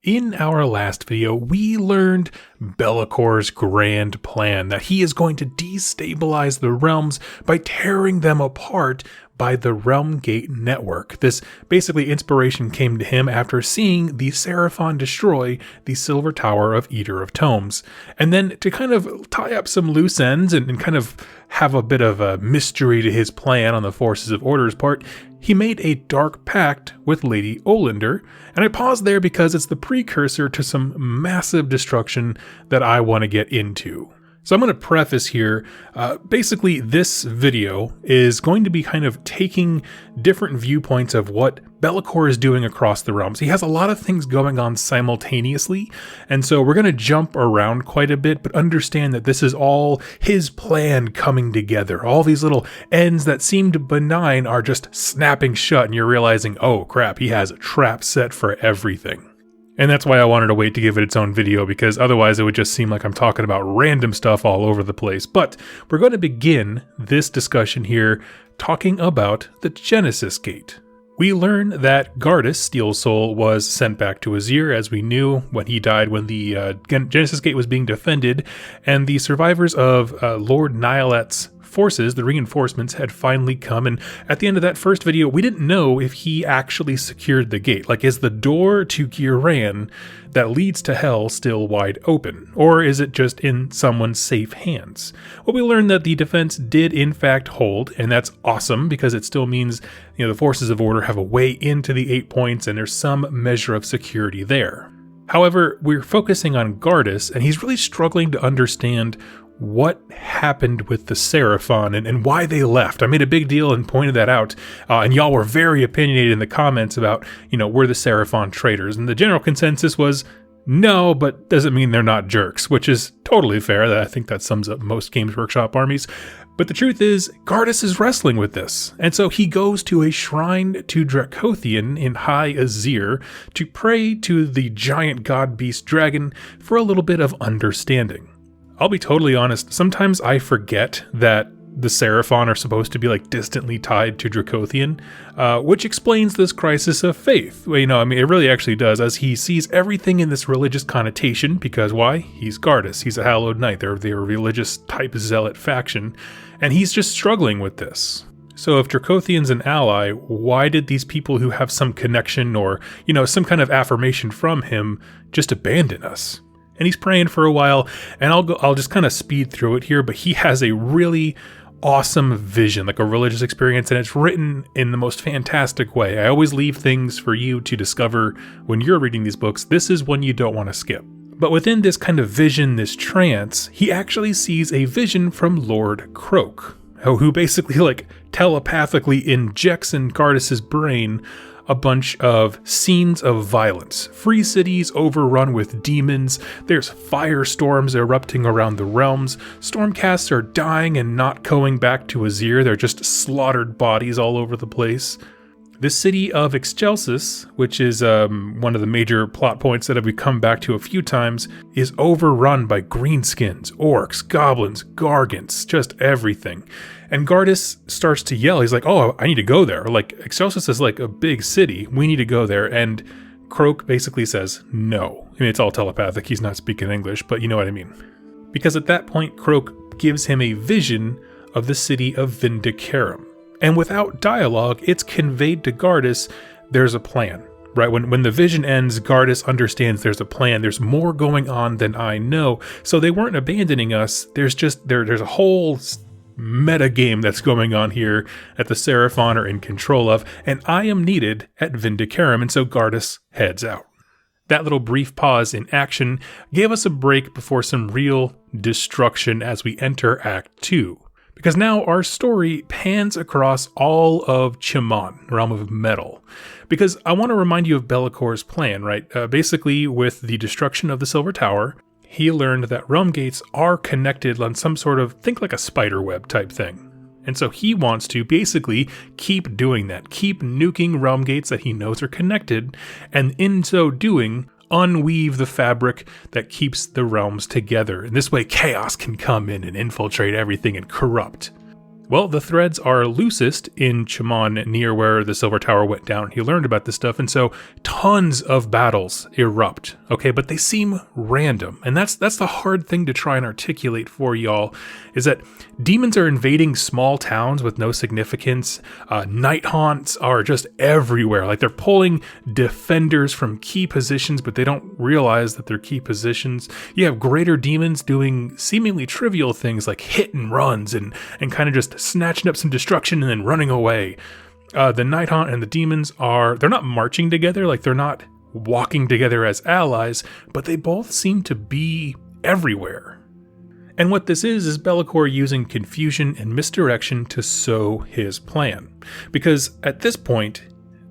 In our last video, we learned Belakor's grand plan, that he is going to destabilize the realms by tearing them apart by the Realm Gate network. This basically inspiration came to him after seeing the Seraphon destroy the Silver Tower of Eater of Tomes. And then to kind of tie up some loose ends and kind of have a bit of a mystery to his plan on the Forces of Order's part, he made a dark pact with Lady Olander, and I paused there because it's the precursor to some massive destruction that I want to get into. So I'm going to preface here, basically this video is going to be kind of taking different viewpoints of what Belakor is doing across the realms. He has a lot of things going on simultaneously, and so we're going to jump around quite a bit, but understand that this is all his plan coming together. All these little ends that seemed benign are just snapping shut, and you're realizing, oh crap, he has a trap set for everything. And that's why I wanted to wait to give it its own video, because otherwise it would just seem like I'm talking about random stuff all over the place. But we're going to begin this discussion here talking about the Genesis Gate. We learn that Gardas, Steel Soul, was sent back to Azir, as we knew when he died when the Genesis Gate was being defended, and the survivors of Lord Nihilet's forces, the reinforcements, had finally come, and at the end of that first video, we didn't know if he actually secured the gate. Like, is the door to Ghiran that leads to hell still wide open, or is it just in someone's safe hands? Well, we learned that the defense did in fact hold, and that's awesome because it still means, the Forces of Order have a way into the 8 points, and there's some measure of security there. However, we're focusing on Gardas, and he's really struggling to understand what happened with the Seraphon and why they left. I made a big deal and pointed that out, and y'all were very opinionated in the comments about, were the Seraphon traitors, and the general consensus was no, but doesn't mean they're not jerks, which is totally fair. I think that sums up most Games Workshop armies. But the truth is, Gardas is wrestling with this, and so he goes to a shrine to Dracothian in High Azir to pray to the giant god beast dragon for a little bit of understanding. I'll be totally honest, sometimes I forget that the Seraphon are supposed to be distantly tied to Dracothian, which explains this crisis of faith. Well, it really actually does, as he sees everything in this religious connotation, because why? He's Gardas, he's a Hallowed Knight, they're a religious type zealot faction, and he's just struggling with this. So if Dracothian's an ally, why did these people who have some connection or, some kind of affirmation from him just abandon us? And he's praying for a while, and I'll just kind of speed through it here, but he has a really awesome vision, like a religious experience, and it's written in the most fantastic way. I always leave things for you to discover when you're reading these books. This is one you don't want to skip. But within this kind of vision, this trance, he actually sees a vision from Lord Croak, who basically telepathically injects in Gardas's brain a bunch of scenes of violence. Free cities overrun with demons, there's firestorms erupting around the realms, stormcasts are dying and not going back to Azir, they're just slaughtered bodies all over the place. The city of Excelsis, which is one of the major plot points that we come back to a few times, is overrun by greenskins, orcs, goblins, gargants, just everything. And Gardas starts to yell. He's like, oh, I need to go there. Excelsis is a big city. We need to go there. And Croak basically says no. It's all telepathic. He's not speaking English, but you know what I mean. Because at that point, Croak gives him a vision of the city of Vindicarum. And without dialogue, it's conveyed to Gardas there's a plan. Right? When the vision ends, Gardas understands there's a plan. There's more going on than I know. So they weren't abandoning us. There's a whole meta game that's going on here that the Seraphon are in control of, and I am needed at Vindicarum, and so Gardas heads out. That little brief pause in action gave us a break before some real destruction as we enter Act 2. Because now our story pans across all of Chiman, Realm of Metal. Because I want to remind you of Belakor's plan, right? Basically, with the destruction of the Silver Tower, he learned that realm gates are connected on some sort of, think like a spider web type thing. And so he wants to basically keep doing that, keep nuking realm gates that he knows are connected, and in so doing, unweave the fabric that keeps the realms together. And this way chaos can come in and infiltrate everything and corrupt. Well, the threads are loosest in Chamon, near where the Silver Tower went down. He learned about this stuff, and so tons of battles erupt. Okay, but they seem random, and that's the hard thing to try and articulate for y'all, is that demons are invading small towns with no significance. Night haunts are just everywhere. Like, they're pulling defenders from key positions, but they don't realize that they're key positions. You have greater demons doing seemingly trivial things like hit and runs and kind of just snatching up some destruction and then running away. The Night Haunt and the demons they're not marching together, like they're not walking together as allies, but they both seem to be everywhere. And what this is Belakor using confusion and misdirection to sow his plan. Because at this point,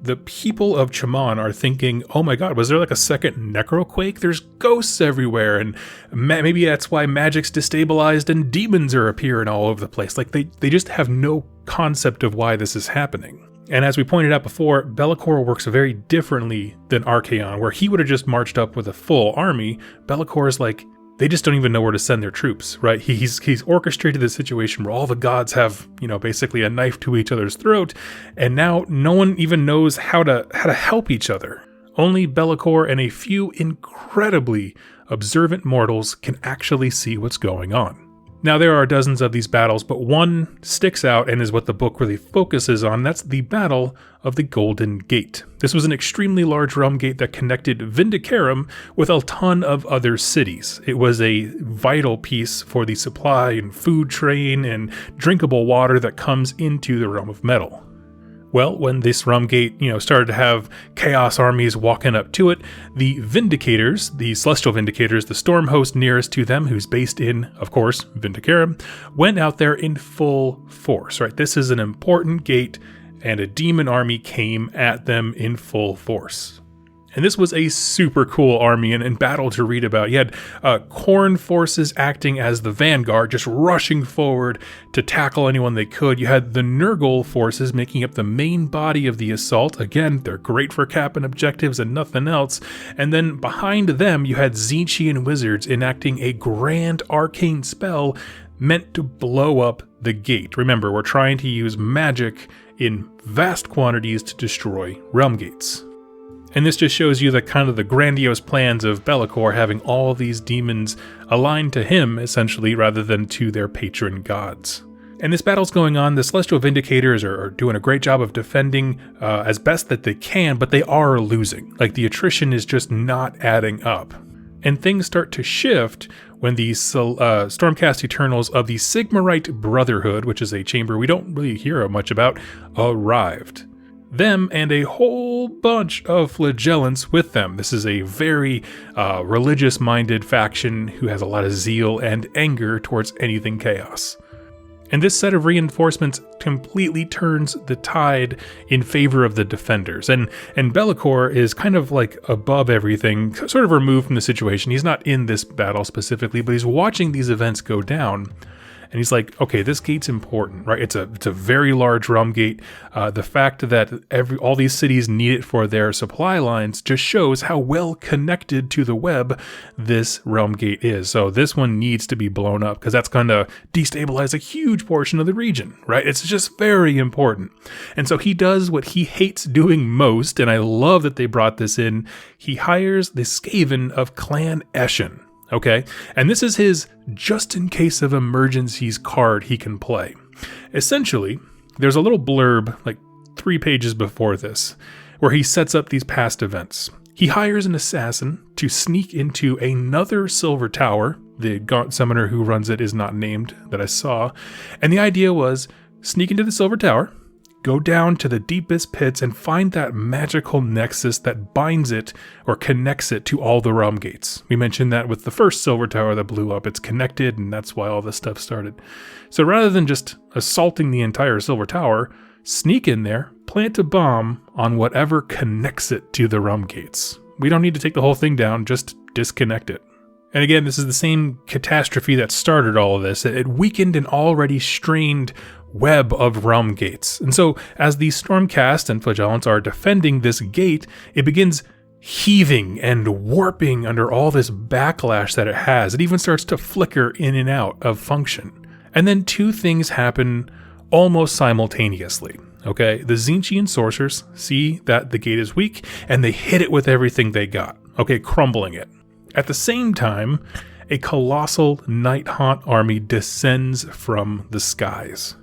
the people of Chamon are thinking, oh my god, was there like a second necroquake? There's ghosts everywhere, and maybe that's why magic's destabilized and demons are appearing all over the place. Like, they just have no concept of why this is happening. And as we pointed out before, Belakor works very differently than Archaon, where he would have just marched up with a full army. Belakor is like, they just don't even know where to send their troops, right? He's orchestrated this situation where all the gods have, basically a knife to each other's throat, and now no one even knows how to help each other. Only Belakor and a few incredibly observant mortals can actually see what's going on. Now, there are dozens of these battles, but one sticks out and is what the book really focuses on. That's the Battle of the Golden Gate. This was an extremely large realm gate that connected Vindicarum with a ton of other cities. It was a vital piece for the supply and food train and drinkable water that comes into the realm of metal. Well, when this realm gate, started to have chaos armies walking up to it, the Vindicators, the Celestial Vindicators, the storm host nearest to them, who's based in, of course, Vindicarum, went out there in full force, right? This is an important gate, and a demon army came at them in full force. And this was a super cool army and battle to read about. You had Khorne forces acting as the vanguard, just rushing forward to tackle anyone they could. You had the Nurgle forces making up the main body of the assault. Again, they're great for capping objectives and nothing else. And then behind them, you had Tzeentchian wizards enacting a grand arcane spell meant to blow up the gate. Remember, we're trying to use magic in vast quantities to destroy realm gates. And this just shows you the kind of the grandiose plans of Belakor, having all these demons aligned to him, essentially, rather than to their patron gods. And this battle's going on. The Celestial Vindicators are doing a great job of defending as best that they can, but they are losing. Like, the attrition is just not adding up. And things start to shift when the Stormcast Eternals of the Sigmarite Brotherhood, which is a chamber we don't really hear much about, arrived. Them and a whole bunch of flagellants with them. This is a very religious-minded faction who has a lot of zeal and anger towards anything chaos. And this set of reinforcements completely turns the tide in favor of the defenders. And Belakor is kind of like above everything, sort of removed from the situation. He's not in this battle specifically, but he's watching these events go down. And he's like, okay, this gate's important, right? It's a very large realm gate. The fact that all these cities need it for their supply lines just shows how well connected to the web this realm gate is. So this one needs to be blown up because that's going to destabilize a huge portion of the region, right? It's just very important. And so he does what he hates doing most, and I love that they brought this in. He hires the Skaven of Clan Eshin. Okay, and this is his just in case of emergencies card he can play. Essentially, there's a little blurb like 3 pages before this where he sets up these past events. He hires an assassin to sneak into another Silver Tower. The Gaunt Summoner who runs it is not named that I saw. And the idea was sneak into the Silver Tower, go down to the deepest pits and find that magical nexus that binds it or connects it to all the realm gates. We mentioned that with the first Silver Tower that blew up. It's connected, and that's why all this stuff started. So rather than just assaulting the entire Silver Tower, sneak in there, plant a bomb on whatever connects it to the realm gates. We don't need to take the whole thing down, just disconnect it. And again, this is the same catastrophe that started all of this. It weakened an already strained web of realm gates. And so as the Stormcast and Flagellants are defending this gate, it begins heaving and warping under all this backlash that it has. It even starts to flicker in and out of function. And then 2 things happen almost simultaneously. Okay, the Tzeentchian sorcerers see that the gate is weak, and they hit it with everything they got, okay, crumbling it. At the same time, a colossal Night Haunt army descends from the skies.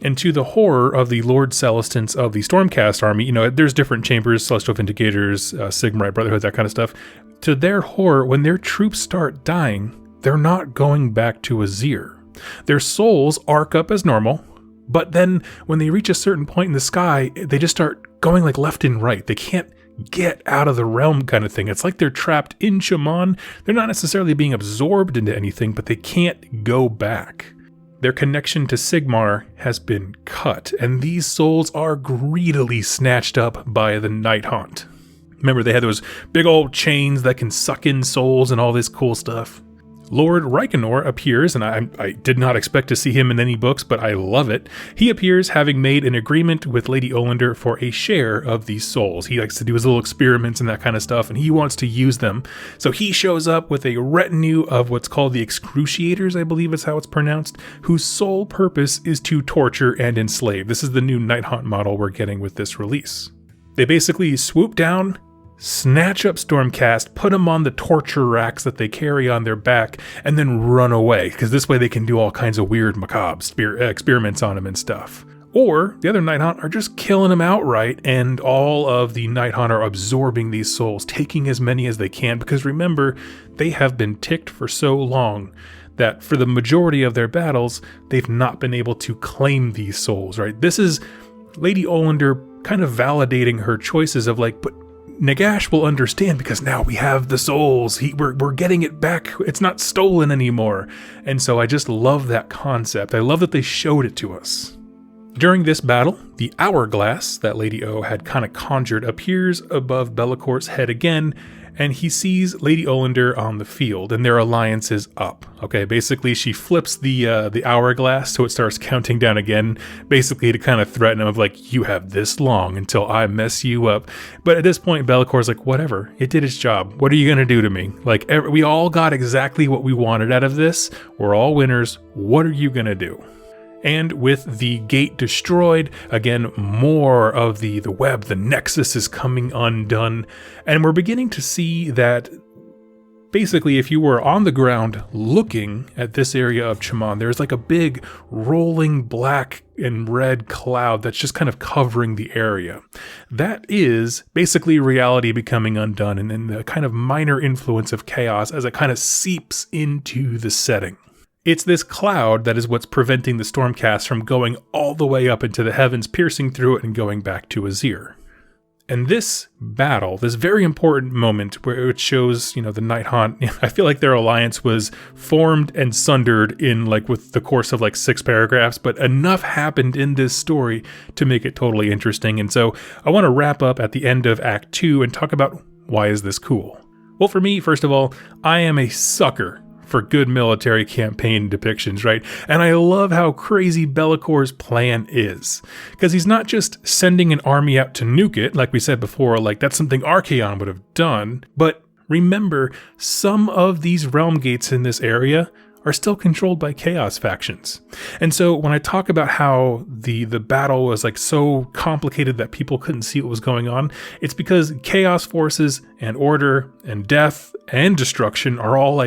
And to the horror of the Lord Celestants of the Stormcast army, there's different chambers, Celestial Vindicators, Sigmar, Brotherhood, that kind of stuff. To their horror, when their troops start dying, they're not going back to Azir. Their souls arc up as normal, but then when they reach a certain point in the sky, they just start going like left and right. They can't get out of the realm kind of thing. It's like they're trapped in Shaman. They're not necessarily being absorbed into anything, but they can't go back. Their connection to Sigmar has been cut, and these souls are greedily snatched up by the Night Haunt. Remember, they had those big old chains that can suck in souls and all this cool stuff. Lord Reikenor appears, and I did not expect to see him in any books, but I love it. He appears having made an agreement with Lady Olander for a share of these souls. He likes to do his little experiments and that kind of stuff, and he wants to use them. So he shows up with a retinue of what's called the Excruciators, I believe is how it's pronounced, whose sole purpose is to torture and enslave. This is the new Night Haunt model we're getting with this release. They basically swoop down, snatch up Stormcast, put them on the torture racks that they carry on their back, and then run away, because this way they can do all kinds of weird macabre experiments on him and stuff. Or the other Night Haunt are just killing them outright, and all of the Night Haunt are absorbing these souls, taking as many as they can, because remember, they have been ticked for so long that for the majority of their battles, they've not been able to claim these souls, right? This is Lady Olander kind of validating her choices of like, but Nagash will understand because now we have the souls. We're getting it back. It's not stolen anymore. And so I just love that concept. I love that they showed it to us. During this battle, the hourglass that Lady O had kind of conjured appears above Belakor's head again, and he sees Lady Olander on the field, and their alliance is up. Okay, basically she flips the hourglass so it starts counting down again, basically to kind of threaten him of like, you have this long until I mess you up. But at this point, Belakor's like, whatever, it did its job. What are you gonna do to me? Like, we all got exactly what we wanted out of this. We're all winners. What are you gonna do? And with the gate destroyed, again, more of the web, the nexus is coming undone. And we're beginning to see that basically if you were on the ground looking at this area of Chaman, there's like a big rolling black and red cloud that's just kind of covering the area. That is basically reality becoming undone, and then the kind of minor influence of chaos as it kind of seeps into the setting. It's this cloud that is what's preventing the Stormcast from going all the way up into the heavens, piercing through it and going back to Azir. And this battle, this very important moment where it shows, the Night Haunt, I feel like their alliance was formed and sundered in with the course of 6 paragraphs, but enough happened in this story to make it totally interesting. And so I want to wrap up at the end of Act 2 and talk about why is this cool? Well, for me, first of all, I am a sucker for good military campaign depictions, right? And I love how crazy Belakor's plan is. Because he's not just sending an army out to nuke it, like we said before, that's something Archaon would have done. But remember, some of these realm gates in this area are still controlled by Chaos factions. And so when I talk about how the battle was so complicated that people couldn't see what was going on, it's because Chaos forces and order and death and destruction are all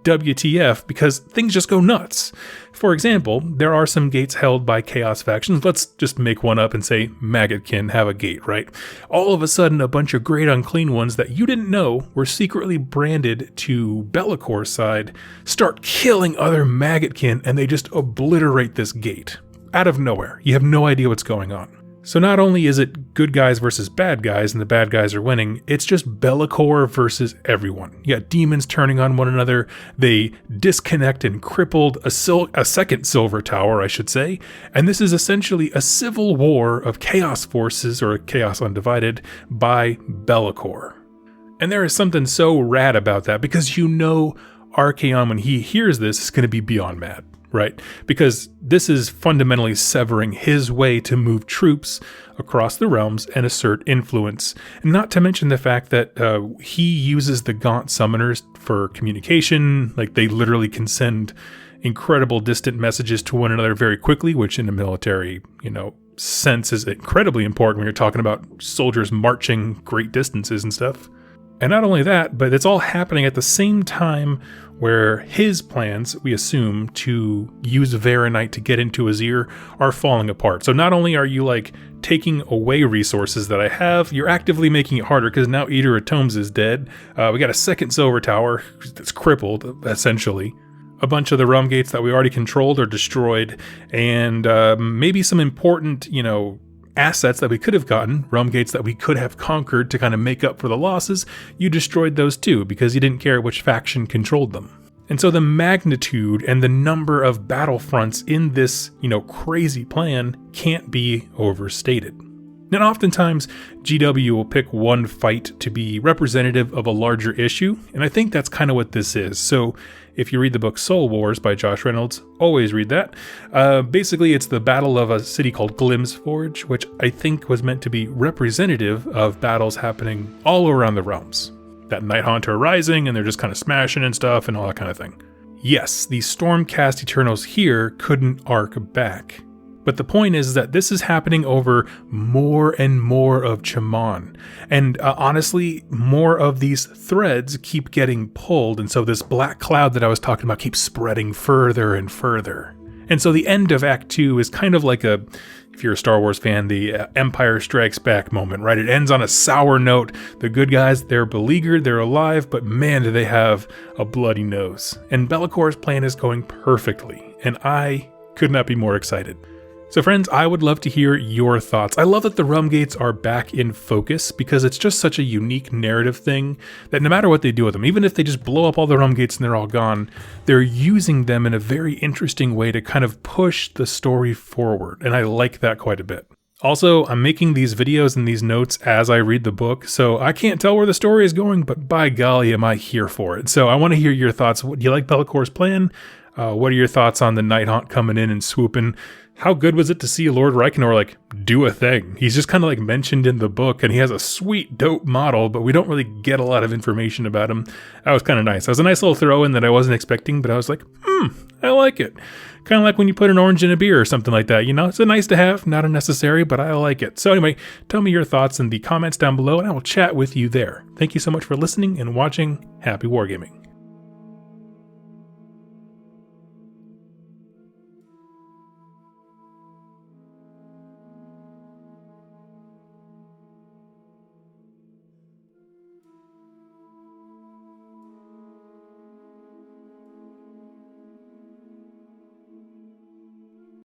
WTF, because things just go nuts. For example, there are some gates held by Chaos factions. Let's just make one up and say Maggotkin have a gate, right? All of a sudden, a bunch of great unclean ones that you didn't know were secretly branded to Belakor's side start killing other Maggotkin, and they just obliterate this gate. Out of nowhere. You have no idea what's going on. So not only is it good guys versus bad guys, and the bad guys are winning, it's just Belakor versus everyone. You got demons turning on one another, they disconnect and crippled a second silver tower, I should say, and this is essentially a civil war of chaos forces, or chaos undivided, by Belakor. And there is something so rad about that, because Archaon, when he hears this, is going to be beyond mad. Right? Because this is fundamentally severing his way to move troops across the realms and assert influence. And not to mention the fact that he uses the Gaunt summoners for communication. They literally can send incredible distant messages to one another very quickly, which in a military, sense is incredibly important when you're talking about soldiers marching great distances and stuff. And not only that, but it's all happening at the same time where his plans, we assume, to use Varanite to get into Azir are falling apart. So not only are you taking away resources that I have, you're actively making it harder because now Eater of Tomes is dead. We got a second Silver Tower that's crippled, essentially. A bunch of the realm gates that we already controlled are destroyed, and maybe some important, assets that we could have gotten, realm gates that we could have conquered to kind of make up for the losses, you destroyed those too because you didn't care which faction controlled them. And so the magnitude and the number of battlefronts in this, crazy plan can't be overstated. And oftentimes, GW will pick one fight to be representative of a larger issue, and I think that's kind of what this is. So if you read the book Soul Wars by Josh Reynolds, always read that. Basically, it's the battle of a city called Glim's Forge, which I think was meant to be representative of battles happening all around the realms. That Night Haunter are rising, and they're just kind of smashing and stuff and all that kind of thing. Yes, the Stormcast Eternals here couldn't arc back. But the point is that this is happening over more and more of Chamon. And honestly, more of these threads keep getting pulled. And so this black cloud that I was talking about keeps spreading further and further. And so the end of Act 2 is kind of like if you're a Star Wars fan, the Empire Strikes Back moment, right? It ends on a sour note. The good guys, they're beleaguered, they're alive, but man, do they have a bloody nose. And Belakor's plan is going perfectly. And I could not be more excited. So friends, I would love to hear your thoughts. I love that the realm gates are back in focus because it's just such a unique narrative thing that no matter what they do with them, even if they just blow up all the realm gates and they're all gone, they're using them in a very interesting way to kind of push the story forward. And I like that quite a bit. Also, I'm making these videos and these notes as I read the book, so I can't tell where the story is going, but by golly, am I here for it. So I want to hear your thoughts. Do you like Belakor's plan? What are your thoughts on the Night Haunt coming in and swooping? How good was it to see Lord Reikenor do a thing? He's just kind of mentioned in the book, and he has a sweet, dope model, but we don't really get a lot of information about him. That was kind of nice. That was a nice little throw-in that I wasn't expecting, but I was like, I like it. Kind of like when you put an orange in a beer or something like that, It's a nice to have, not a necessary, but I like it. So anyway, tell me your thoughts in the comments down below, and I will chat with you there. Thank you so much for listening and watching. Happy wargaming.